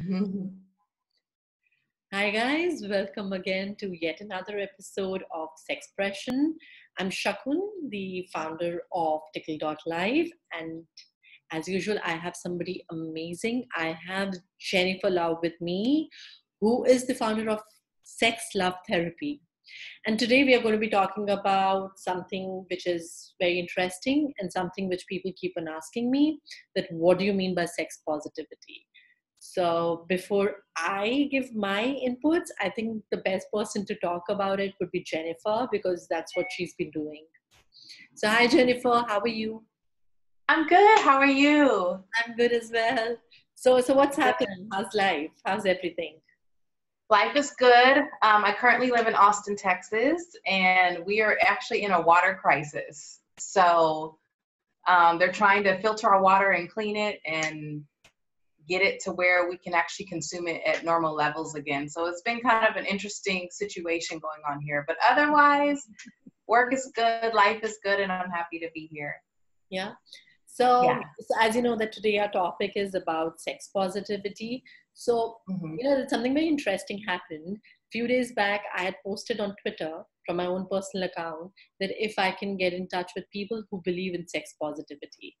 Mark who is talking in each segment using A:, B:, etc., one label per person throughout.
A: Mhm. Hi, guys. Welcome again to yet another episode of Sexpression. I'm Shakun, the founder of Tickle.live. And as usual, I have somebody amazing. I have Jennifer Love with me, who is the founder of Sex Love Therapy. And today we are going to be talking about something which is very interesting and something which people keep on asking me, that what do you mean by sex positivity? So before I give my inputs, I think the best person to talk about it would be Jennifer, because that's what she's been doing. So hi Jennifer, how are you?
B: I'm good. How are you?
A: I'm good as well. So what's
B: Good.
A: happening? How's life? How's everything?
B: Life is good. I currently live in Austin, Texas, and we are actually in a water crisis. So they're trying to filter our water and clean it and get it to where we can actually consume it at normal levels again. So it's been kind of an interesting situation going on here. But otherwise, work is good, life is good, and I'm happy to be here.
A: Yeah. So,
B: Yeah.
A: so as you know that today our topic is about sex positivity. So,
B: Hmm.
A: something very interesting happened. Few days back, I had posted on Twitter from my own personal account that if I can get in touch with people who believe in sex positivity.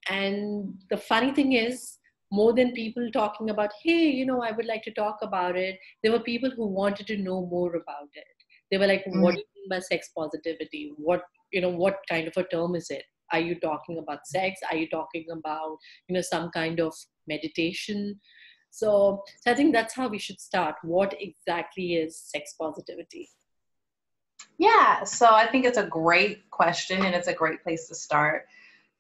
A: And the funny thing is, more than people talking about, hey, I would like to talk about it, there were people who wanted to know more about it. They were like, what do you mean by sex positivity? What kind of a term is it? Are you talking about sex? Are you talking about, some kind of meditation? So I think that's how we should start. What exactly is sex positivity?
B: Yeah, so I think it's a great question and it's a great place to start.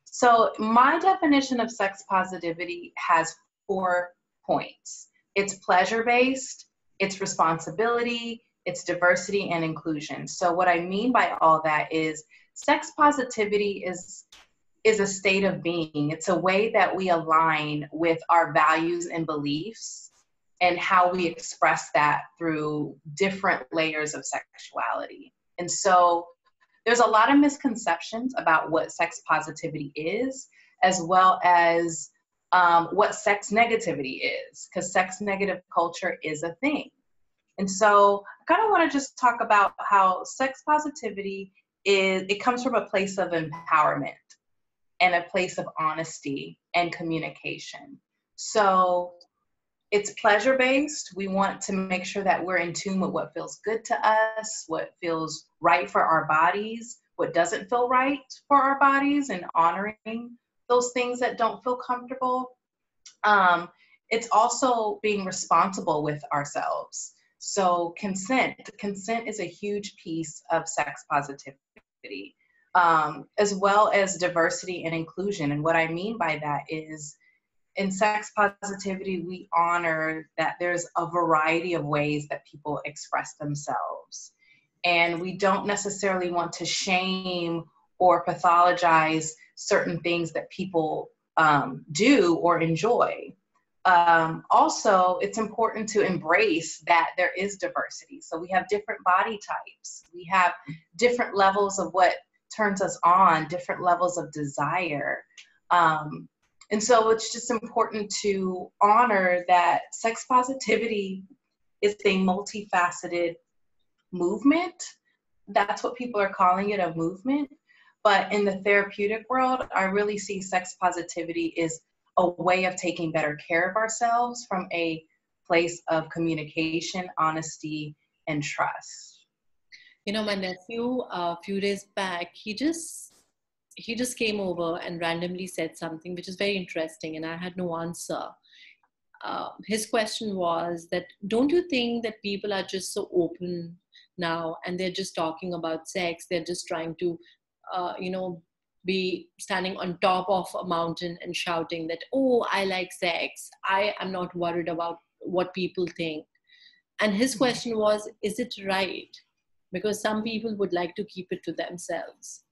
B: So, my definition of sex positivity has 4 points. It's pleasure based, it's responsibility, it's diversity and inclusion. So, what I mean by all that is sex positivity is a state of being. It's a way that we align with our values and beliefs and how we express that through different layers of sexuality. And so there's a lot of misconceptions about what sex positivity is, as well as what sex negativity is, because sex negative culture is a thing. And so I kind of want to just talk about how sex positivity it comes from a place of empowerment and a place of honesty and communication. So it's pleasure based. We want to make sure that we're in tune with what feels good to us, what feels right for our bodies, what doesn't feel right for our bodies, and honoring those things that don't feel comfortable. Um, it's also being responsible with ourselves. So consent is a huge piece of sex positivity, as well as diversity and inclusion. And what I mean by that is in sex positivity, we honor that there's a variety of ways that people express themselves. And we don't necessarily want to shame or pathologize certain things that people do or enjoy. Also, it's important to embrace that there is diversity. So we have different body types, we have different levels of what turns us on, different levels of desire. Um, and so it's just important to honor that sex positivity is a multifaceted movement. That's what people are calling it, a movement. But in the therapeutic world, I really see sex positivity is a way of taking better care of ourselves from a place of communication, honesty, and trust.
A: My nephew, a few days back, he just came over and randomly said something which is very interesting, and I had no answer. His question was that, don't you think that people are just so open now, and they're just talking about sex? They're just trying to, be standing on top of a mountain and shouting that, oh, I like sex. I am not worried about what people think. And his question was, is it right? Because some people would like to keep it to themselves.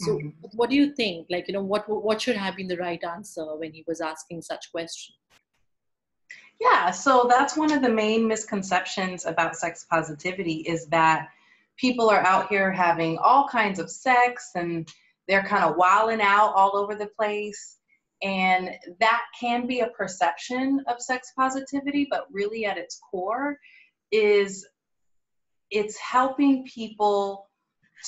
A: So
B: Mm-hmm.
A: what do you think? Like, what should have been the right answer when he was asking such question?
B: Yeah, so that's one of the main misconceptions about sex positivity is that people are out here having all kinds of sex and they're kind of wilding out all over the place. And that can be a perception of sex positivity, but really at its core is it's helping people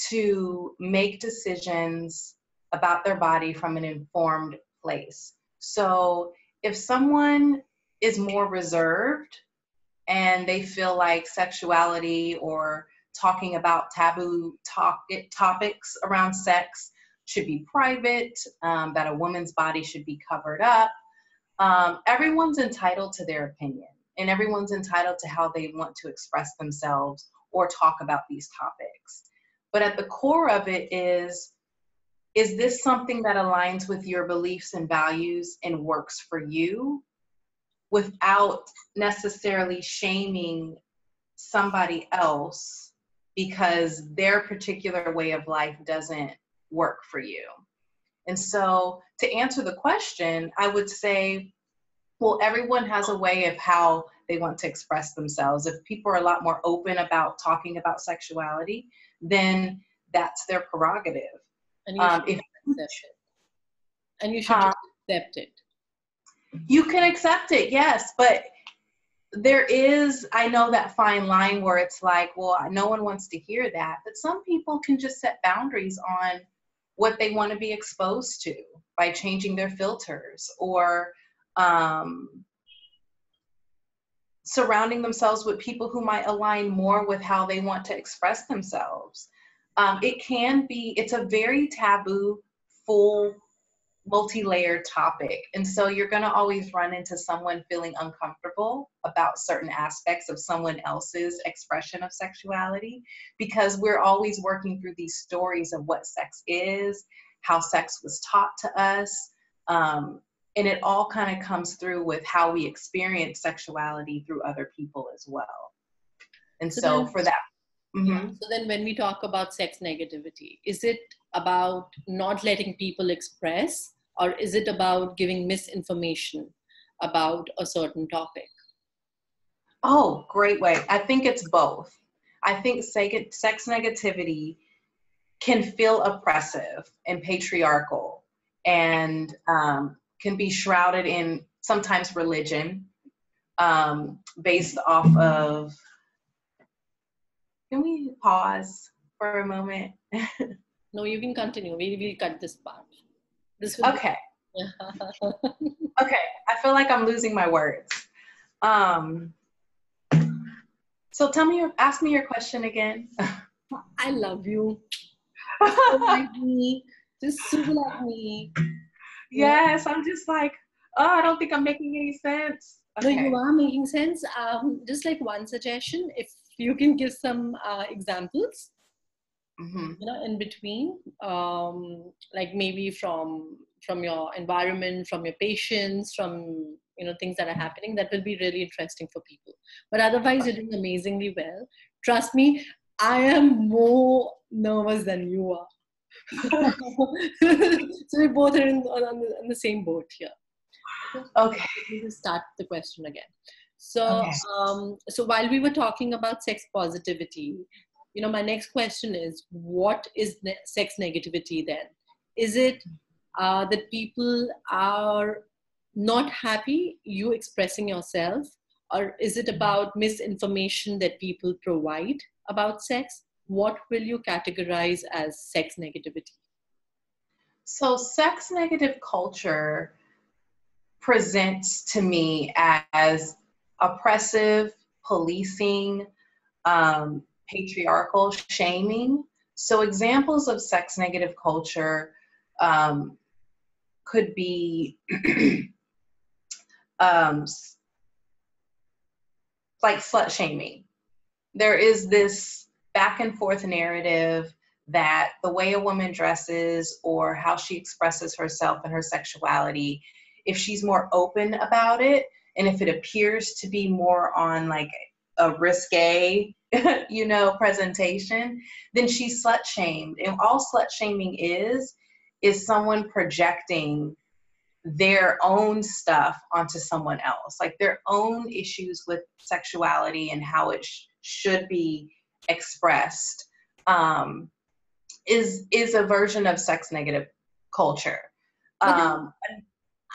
B: to make decisions about their body from an informed place. So if someone is more reserved and they feel like sexuality or talking about taboo topics around sex should be private, that a woman's body should be covered up, everyone's entitled to their opinion, and everyone's entitled to how they want to express themselves or talk about these topics. But at the core of it is this something that aligns with your beliefs and values and works for you without necessarily shaming somebody else because their particular way of life doesn't work for you? And so to answer the question, I would say, well, everyone has a way of how they want to express themselves. If people are a lot more open about talking about sexuality, then that's their prerogative.
A: And you should accept it. And you should just accept it.
B: You can accept it, yes, but there is, I know, that fine line where it's like, well, no one wants to hear that, but some people can just set boundaries on what they want to be exposed to by changing their filters or surrounding themselves with people who might align more with how they want to express themselves. It's a very taboo, full, multi-layered topic. And so you're going to always run into someone feeling uncomfortable about certain aspects of someone else's expression of sexuality, because we're always working through these stories of what sex is, how sex was taught to us. And it all kind of comes through with how we experience sexuality through other people as well. And so for that. Mm-hmm.
A: So then when we talk about sex negativity, is it about not letting people express, or is it about giving misinformation about a certain topic?
B: Oh, great way. I think it's both. I think sex negativity can feel oppressive and patriarchal and can be shrouded in sometimes religion, based off of, can we pause for a moment?
A: No, you can continue. We'll cut this part.
B: Okay. Okay. I feel like I'm losing my words. So ask me your question again.
A: I love you. So like me. Just so like me.
B: Yes, I'm just like, oh, I don't think I'm making any sense.
A: Okay. No, you are making sense. Just like one suggestion, if you can give some examples, in between, like maybe from your environment, from your patients, from things that are happening, that will be really interesting for people. But otherwise, you're doing amazingly well. Trust me, I am more nervous than you are. So we both are on the same boat here.
B: Okay.
A: We'll start the question again. So, so while we were talking about sex positivity, my next question is, what is sex negativity then? Is it that people are not happy you expressing yourself, or is it about misinformation that people provide about sex? What will you categorize as sex negativity?
B: So sex negative culture presents to me as oppressive, policing, patriarchal, shaming. So examples of sex negative culture could be like slut shaming. There is this back and forth narrative that the way a woman dresses or how she expresses herself and her sexuality, if she's more open about it, and if it appears to be more on like a risque, presentation, then she's slut shamed. And all slut shaming is someone projecting their own stuff onto someone else, like their own issues with sexuality and how it should be expressed, is a version of sex negative culture.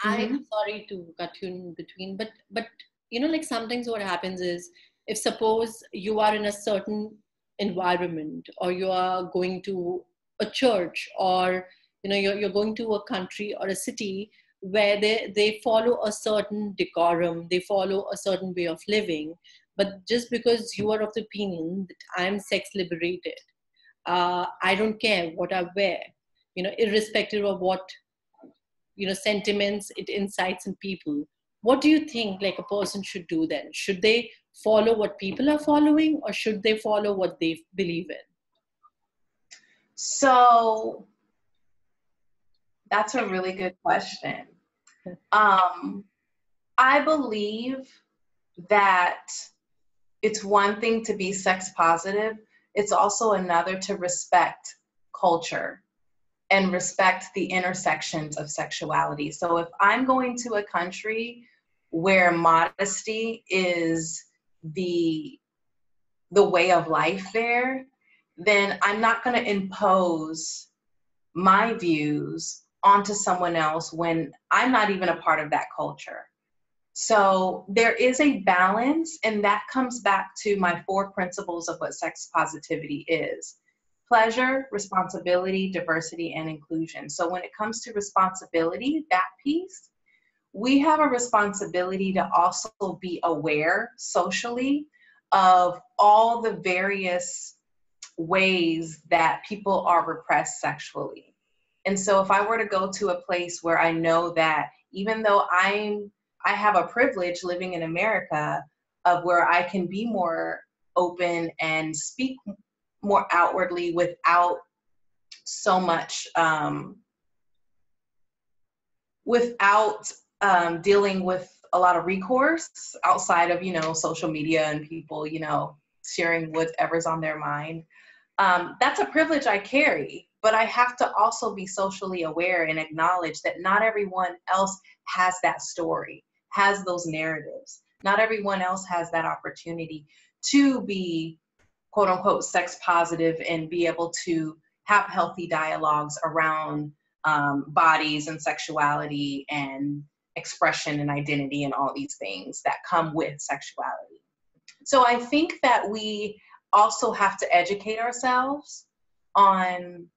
A: I'm sorry to cut you in between, but like sometimes what happens is, if suppose you are in a certain environment, or you are going to a church, or you're going to a country or a city where they follow a certain decorum, they follow a certain way of living, but just because you are of the opinion that I'm sex liberated, I don't care what I wear, irrespective of what sentiments it incites in people. What do you think like a person should do then? Should they follow what people are following, or should they follow what they believe in?
B: So that's a really good question. I believe that it's one thing to be sex positive. It's also another to respect culture and respect the intersections of sexuality. So if I'm going to a country where modesty is the way of life there, then I'm not going to impose my views onto someone else when I'm not even a part of that culture. So there is a balance, and that comes back to my 4 principles of what sex positivity is: pleasure, responsibility, diversity, and inclusion. So when it comes to responsibility, that piece, we have a responsibility to also be aware socially of all the various ways that people are repressed sexually. And so if I were to go to a place where I know that even though I have a privilege living in America of where I can be more open and speak more outwardly without so much, dealing with a lot of recourse outside of, social media and people, sharing whatever's on their mind. That's a privilege I carry, but I have to also be socially aware and acknowledge that not everyone else has that story, has those narratives. Not everyone else has that opportunity to be, quote unquote, sex positive and be able to have healthy dialogues around bodies and sexuality and expression and identity and all these things that come with sexuality. So I think that we also have to educate ourselves on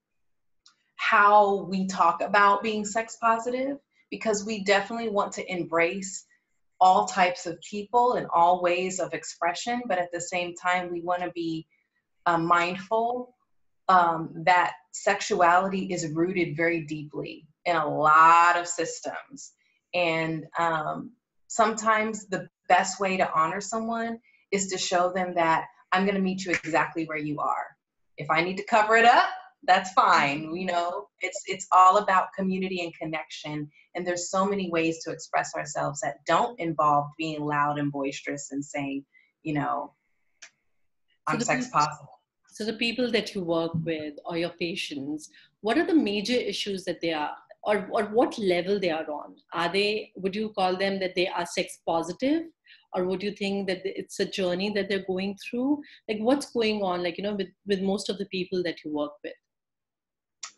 B: how we talk about being sex positive, because we definitely want to embrace all types of people and all ways of expression, but at the same time, we want to be mindful that sexuality is rooted very deeply in a lot of systems. And sometimes the best way to honor someone is to show them that I'm going to meet you exactly where you are. If I need to cover it up, that's fine. It's all about community and connection. And there's so many ways to express ourselves that don't involve being loud and boisterous and saying, I'm sex positive.
A: So the people that you work with or your patients, what are the major issues that they are, or what level they are on? Would you call them that they are sex positive? Or would you think that it's a journey that they're going through? Like what's going on, with most of the people that you work with?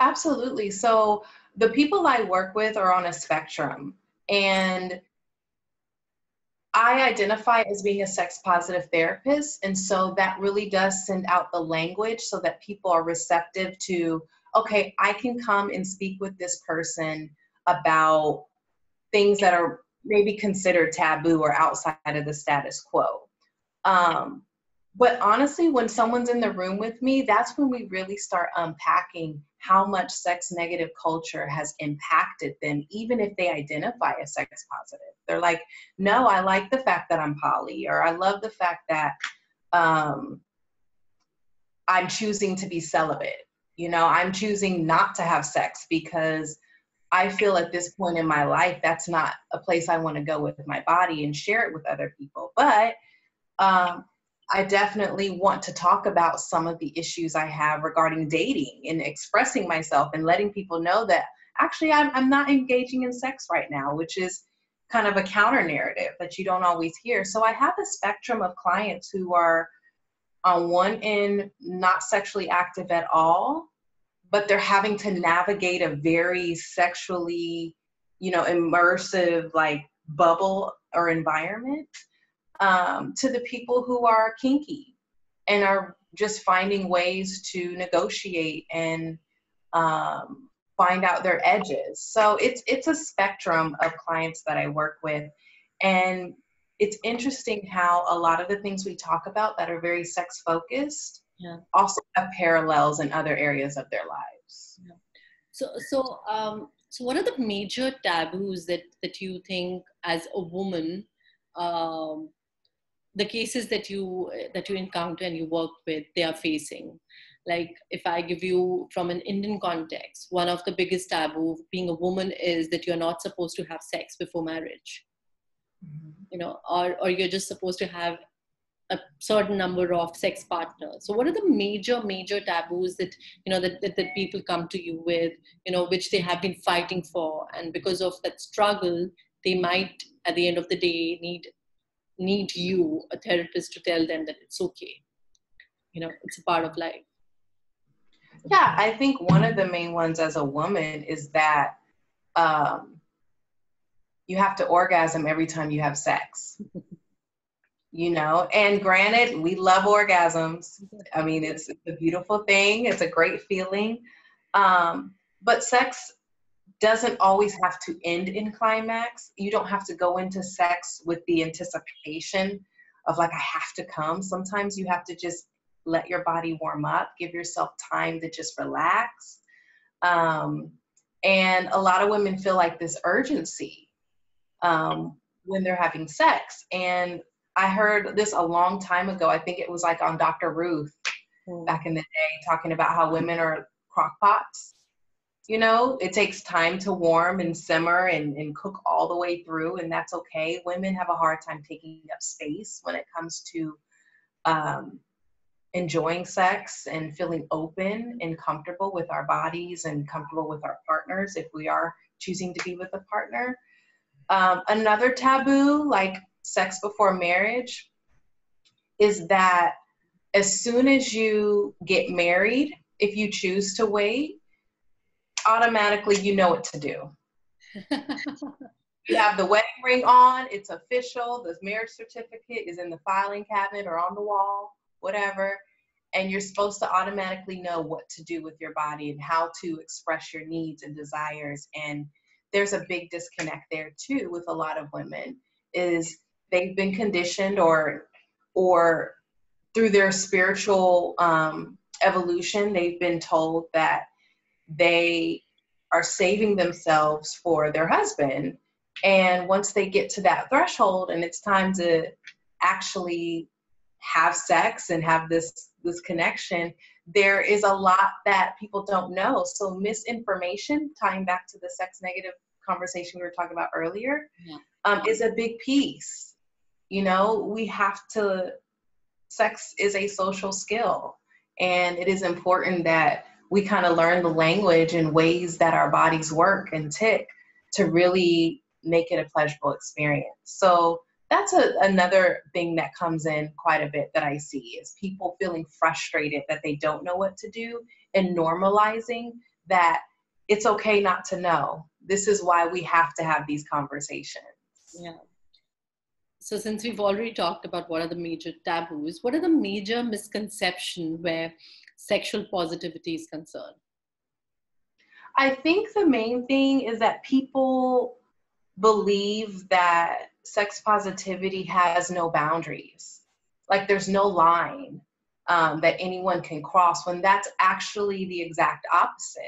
B: Absolutely. So the people I work with are on a spectrum, and I identify as being a sex positive therapist. And so that really does send out the language so that people are receptive to, okay, I can come and speak with this person about things that are maybe considered taboo or outside of the status quo. But honestly, when someone's in the room with me, that's when we really start unpacking how much sex negative culture has impacted them, even if they identify as sex positive. They're like, no, I like the fact that I'm poly, or I love the fact that I'm choosing to be celibate. I'm choosing not to have sex because I feel at this point in my life, that's not a place I want to go with my body and share it with other people. But I definitely want to talk about some of the issues I have regarding dating and expressing myself and letting people know that actually I'm not engaging in sex right now, which is kind of a counter narrative that you don't always hear. So I have a spectrum of clients who are on one end not sexually active at all, but they're having to navigate a very sexually immersive like bubble or environment, to the people who are kinky and are just finding ways to negotiate and find out their edges. So it's a spectrum of clients that I work with. And it's interesting how a lot of the things we talk about that are very sex focused also have parallels in other areas of their lives.
A: Yeah. So what are the major taboos that you think as a woman, the cases that you encounter and you work with, they are facing? Like, if I give you from an Indian context, one of the biggest taboo of being a woman is that you're not supposed to have sex before marriage, or you're just supposed to have a certain number of sex partners. So what are the major taboos that that people come to you with, which they have been fighting for, and because of that struggle, they might at the end of the day need you, a therapist, to tell them that it's okay. It's a part of life.
B: Yeah, I think one of the main ones as a woman is that you have to orgasm every time you have sex. And granted, we love orgasms. I mean, it's a beautiful thing. It's a great feeling. But sex doesn't always have to end in climax. You don't have to go into sex with the anticipation of like, I have to come. Sometimes you have to just let your body warm up, give yourself time to just relax. And a lot of women feel like this urgency when they're having sex. And I heard this a long time ago. I think it was like on Dr. Ruth back in the day, talking about how women are crockpots. It takes time to warm and simmer and cook all the way through, and that's okay. Women have a hard time taking up space when it comes to enjoying sex and feeling open and comfortable with our bodies and comfortable with our partners if we are choosing to be with a partner. Another taboo, like sex before marriage, is that as soon as you get married, if you choose to wait, automatically you know what to do. You have the wedding ring on, it's official, the marriage certificate is in the filing cabinet or on the wall, whatever, and you're supposed to automatically know what to do with your body and how to express your needs and desires. And there's a big disconnect there too with a lot of women, is they've been conditioned or through their spiritual evolution, they've been told that they are saving themselves for their husband. And once they get to that threshold and it's time to actually have sex and have this connection, there is a lot that people don't know. So misinformation, tying back to the sex negative conversation we were talking about earlier, is a big piece. We have to, sex is a social skill, and it is important that we kind of learn the language and ways that our bodies work and tick to really make it a pleasurable experience. So that's another thing that comes in quite a bit that I see, is people feeling frustrated that they don't know what to do, and normalizing that it's okay not to know. This is why we have to have these conversations.
A: Yeah. So since we've already talked about what are the major taboos, what are the major misconceptions where sexual positivity is concerned?
B: I think the main thing is that people believe that sex positivity has no boundaries. Like there's no line that anyone can cross, when that's actually the exact opposite.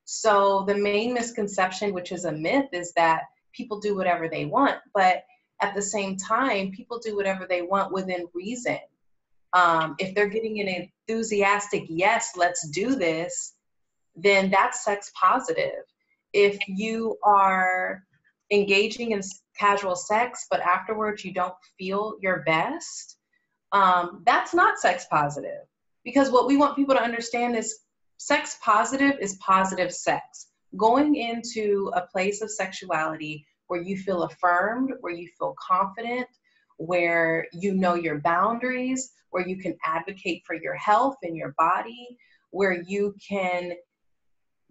B: So the main misconception, which is a myth, is that people do whatever they want, but at the same time, people do whatever they want within reason. If they're getting an enthusiastic, yes, let's do this, then that's sex positive. If you are engaging in casual sex, but afterwards you don't feel your best, that's not sex positive. Because what we want people to understand is sex positive is positive sex. Going into a place of sexuality where you feel affirmed, where you feel confident, where you know your boundaries, where you can advocate for your health and your body, where you can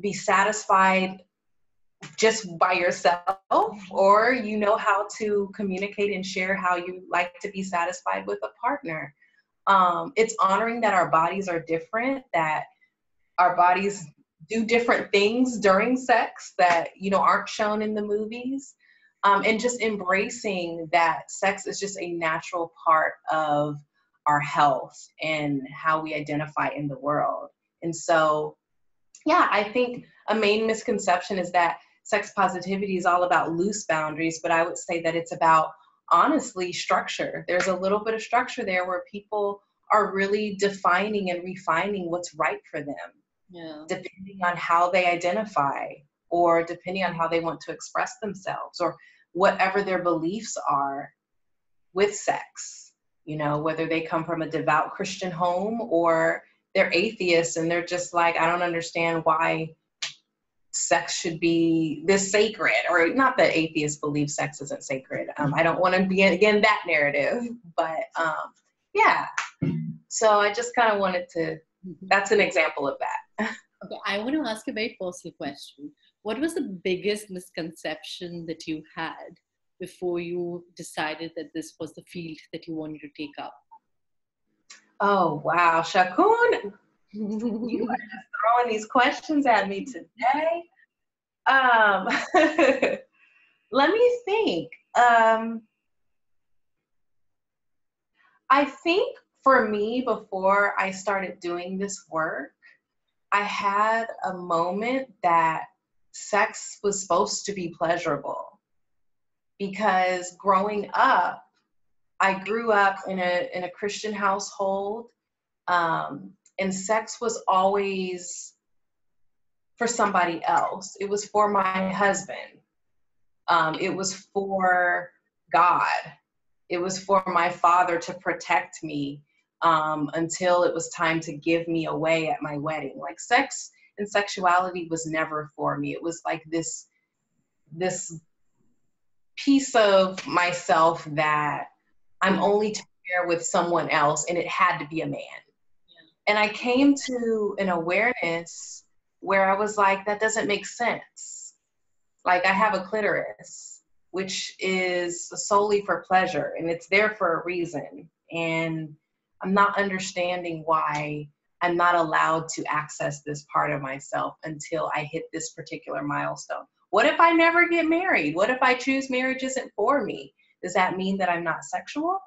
B: be satisfied just by yourself, or you know how to communicate and share how you like to be satisfied with a partner. It's honoring that our bodies are different, that our bodies do different things during sex that, you know, aren't shown in the movies. And just embracing that sex is just a natural part of our health and how we identify in the world. And so, yeah, I think a main misconception is that sex positivity is all about loose boundaries, but I would say that it's about, honestly, structure. There's a little bit of structure there where people are really defining and refining what's right for them, depending on how they identify, or depending on how they want to express themselves, or whatever their beliefs are with sex. You know, whether they come from a devout Christian home or they're atheists and they're just like, I don't understand why sex should be this sacred, or not that atheists believe sex isn't sacred. I don't want to be again that narrative, but yeah. So I just kind of wanted to, that's an example of that.
A: Okay, I want to ask a very personal question. What was the biggest misconception that you had before you decided that this was the field that you wanted to take up?
B: Oh, wow, Shakun, you are just throwing these questions at me today. Let me think. I think for me, before I started doing this work, I had a moment that sex was supposed to be pleasurable, because growing up, I grew up in a Christian household, and sex was always for somebody else. It was for my husband. It was for God. It was for my father to protect me until it was time to give me away at my wedding. Like, sex and sexuality was never for me. It was like this piece of myself that I'm only to share with someone else, and it had to be a man. And I came to an awareness where I was like, that doesn't make sense. Like, I have a clitoris, which is solely for pleasure, and it's there for a reason. And I'm not understanding why I'm not allowed to access this part of myself until I hit this particular milestone. What if I never get married? What if I choose marriage isn't for me? Does that mean that I'm not sexual?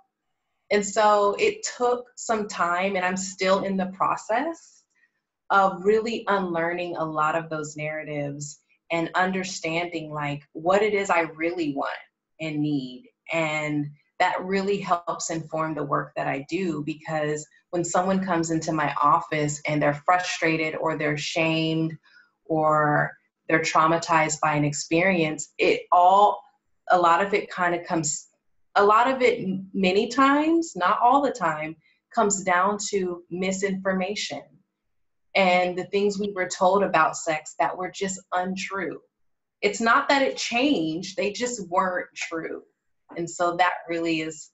B: And so it took some time, and I'm still in the process of really unlearning a lot of those narratives and understanding like what it is I really want and need. And that really helps inform the work that I do, because when someone comes into my office and they're frustrated or they're shamed or they're traumatized by an experience, a lot of it kind of comes, a lot of it many times, not all the time, comes down to misinformation and the things we were told about sex that were just untrue. It's not that it changed, they just weren't true. And so that really is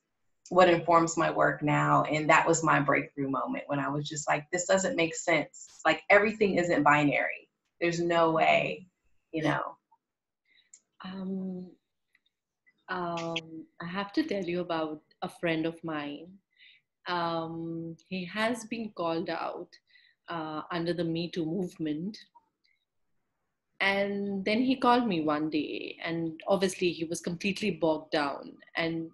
B: what informs my work now. And that was my breakthrough moment when I was just like, this doesn't make sense. Like, everything isn't binary. There's no way, you know.
A: I have to tell you about a friend of mine. He has been called out under the Me Too movement. And then he called me one day, and obviously he was completely bogged down. And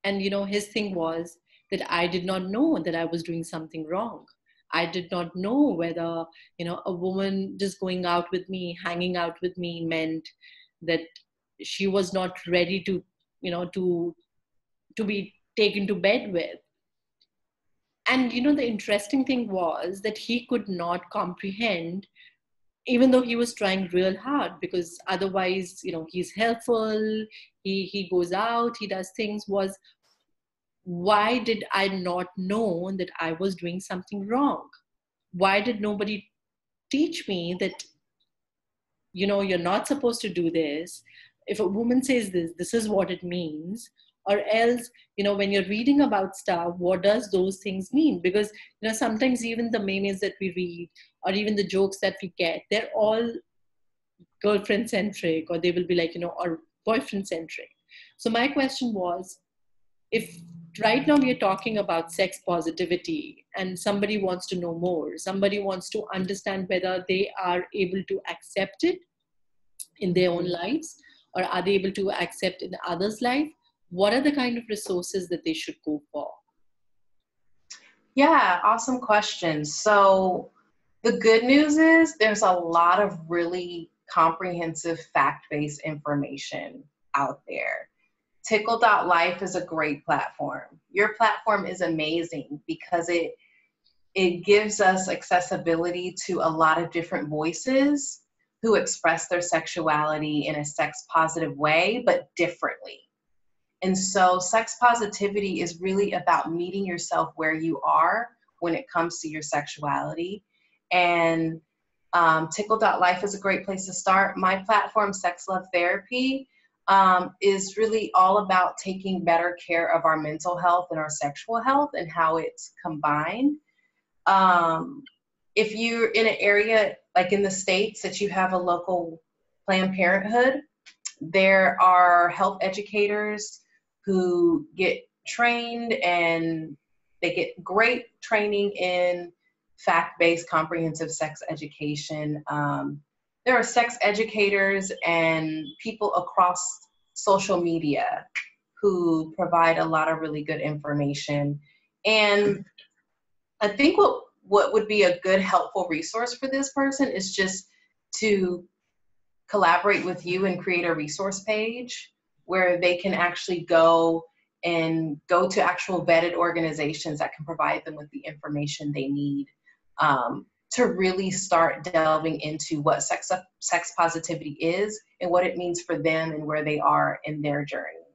A: you know, his thing was that I did not know that I was doing something wrong. I did not know whether, you know, a woman just going out with me, hanging out with me meant that she was not ready to, you know, to be taken to bed with. And, you know, the interesting thing was that he could not comprehend, even though he was trying real hard, because otherwise, you know, he's helpful, he goes out, he does things, was why did I not know that I was doing something wrong? Why did nobody teach me that, you know, you're not supposed to do this? If a woman says this is what it means. Or else, you know, when you're reading about stuff, what does those things mean? Because, you know, sometimes even the mayonnaise that we read, or even the jokes that we get, they're all girlfriend centric, or they will be like, or boyfriend centric. So my question was, if right now we are talking about sex positivity and somebody wants to know more, somebody wants to understand whether they are able to accept it in their own lives, or are they able to accept in others' life, what are the kind of resources that they should go for?
B: Yeah, awesome question. So the good news is there's a lot of really comprehensive fact-based information out there. Tickle.life is a great platform. Your platform is amazing because it gives us accessibility to a lot of different voices who express their sexuality in a sex positive way, but differently. And so sex positivity is really about meeting yourself where you are when it comes to your sexuality. And Tickle.life is a great place to start. My platform, Sex Love Therapy, is really all about taking better care of our mental health and our sexual health and how it's combined. If you're in an area like in the States that you have a local Planned Parenthood, there are health educators who get trained, and they get great training in fact-based comprehensive sex education. There are sex educators and people across social media who provide a lot of really good information. And I think what would be a good helpful resource for this person is just to collaborate with you and create a resource page where they can actually go to actual vetted organizations that can provide them with the information they need to really start delving into what sex positivity is and what it means for them and where they are in their journey.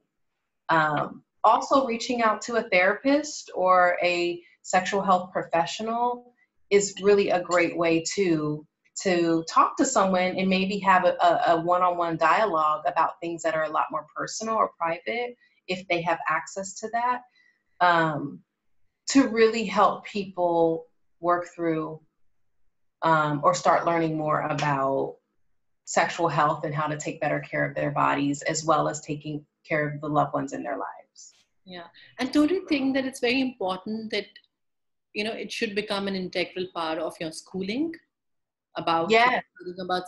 B: Also, reaching out to a therapist or a sexual health professional is really a great way to talk to someone and maybe have a one-on-one dialogue about things that are a lot more personal or private, if they have access to that, to really help people work through or start learning more about sexual health and how to take better care of their bodies, as well as taking care of the loved ones in their lives.
A: Yeah, and totally think that it's very important that, it should become an integral part of your schooling about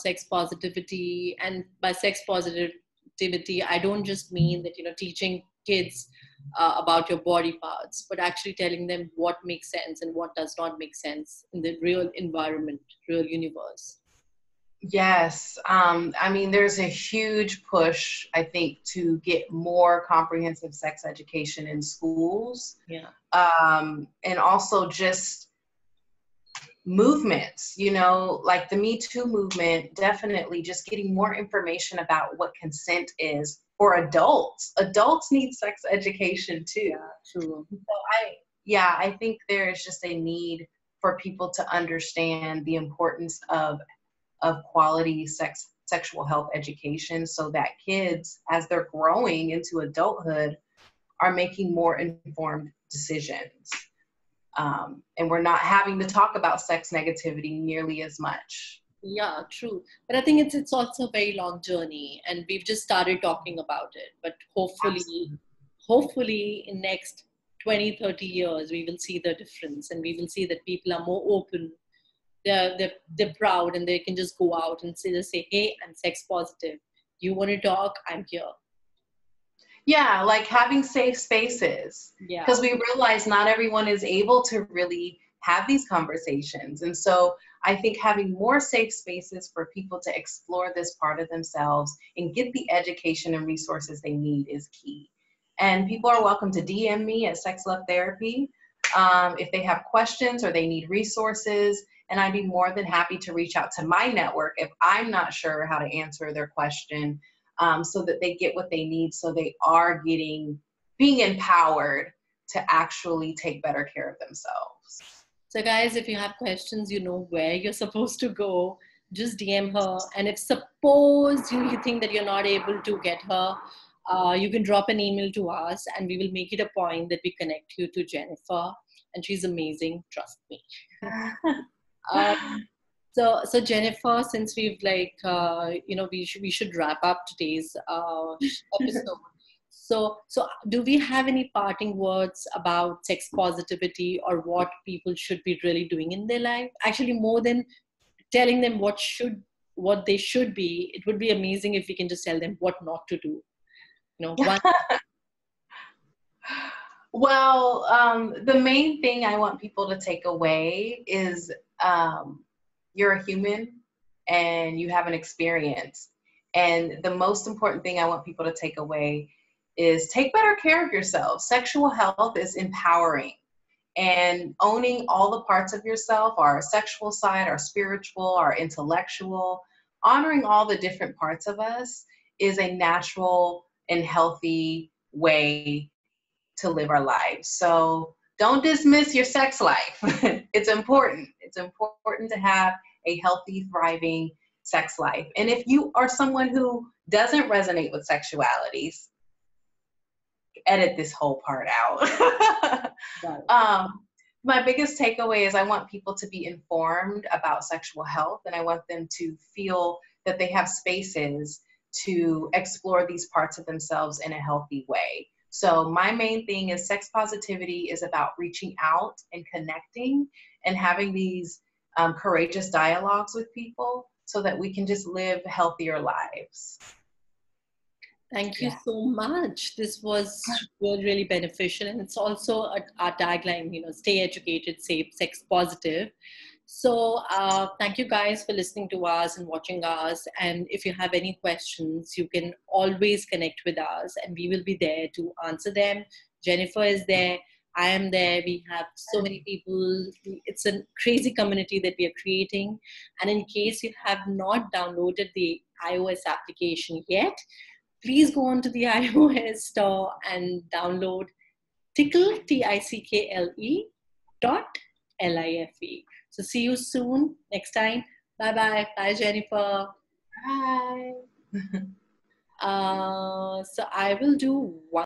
A: sex positivity. And by sex positivity, I don't just mean that, teaching kids about your body parts, but actually telling them what makes sense and what does not make sense in the real environment, real universe.
B: Yes. I mean, there's a huge push, I think, to get more comprehensive sex education in schools.
A: Yeah.
B: And also just movements, like the Me Too movement, definitely just getting more information about what consent is for adults. Adults need sex education too.
A: Yeah, true.
B: So I think there is just a need for people to understand the importance of quality sexual health education, so that kids, as they're growing into adulthood, are making more informed decisions. And we're not having to talk about sex negativity nearly as much.
A: Yeah, true. But I think it's also a very long journey, and we've just started talking about it. But hopefully in next 20, 30 years, we will see the difference, and we will see that people are more open. They're proud, and they can just go out and say, hey, I'm sex positive. You want to talk? I'm here.
B: Yeah, like having safe spaces.
A: Yeah.
B: Because we realize not everyone is able to really have these conversations. And so I think having more safe spaces for people to explore this part of themselves and get the education and resources they need is key. And people are welcome to DM me at Sex Love Therapy if they have questions or they need resources. And I'd be more than happy to reach out to my network if I'm not sure how to answer their question, so that they get what they need, so they are being empowered to actually take better care of themselves.
A: So guys, if you have questions, you know where you're supposed to go. Just DM her. And if suppose you think that you're not able to get her, you can drop an email to us, and we will make it a point that we connect you to Jennifer. And she's amazing, trust me. So Jennifer, since we've we should wrap up today's episode. So do we have any parting words about sex positivity or what people should be really doing in their life? Actually, more than telling them what they should be, it would be amazing if we can just tell them what not to do. One.
B: Well, the main thing I want people to take away is you're a human and you have an experience. And the most important thing I want people to take away is take better care of yourself. Sexual health is empowering, and owning all the parts of yourself, our sexual side, our spiritual, our intellectual, honoring all the different parts of us is a natural and healthy way to live our lives. So don't dismiss your sex life. It's important. It's important to have a healthy, thriving sex life. And if you are someone who doesn't resonate with sexualities, edit this whole part out.
A: Right.
B: My biggest takeaway is I want people to be informed about sexual health, and I want them to feel that they have spaces to explore these parts of themselves in a healthy way. So my main thing is sex positivity is about reaching out and connecting and having these courageous dialogues with people so that we can just live healthier lives.
A: Thank you so much. This was really, really beneficial. And it's also our tagline, stay educated, safe, sex positive. So thank you guys for listening to us and watching us. And if you have any questions, you can always connect with us and we will be there to answer them. Jennifer is there. I am there. We have so many people. It's a crazy community that we are creating. And in case you have not downloaded the iOS application yet, please go on to the iOS store and download Tickle, TICKLE .LIFE. So see you soon next time. Bye-bye. Bye, Jennifer.
B: Bye.
A: So I will do one.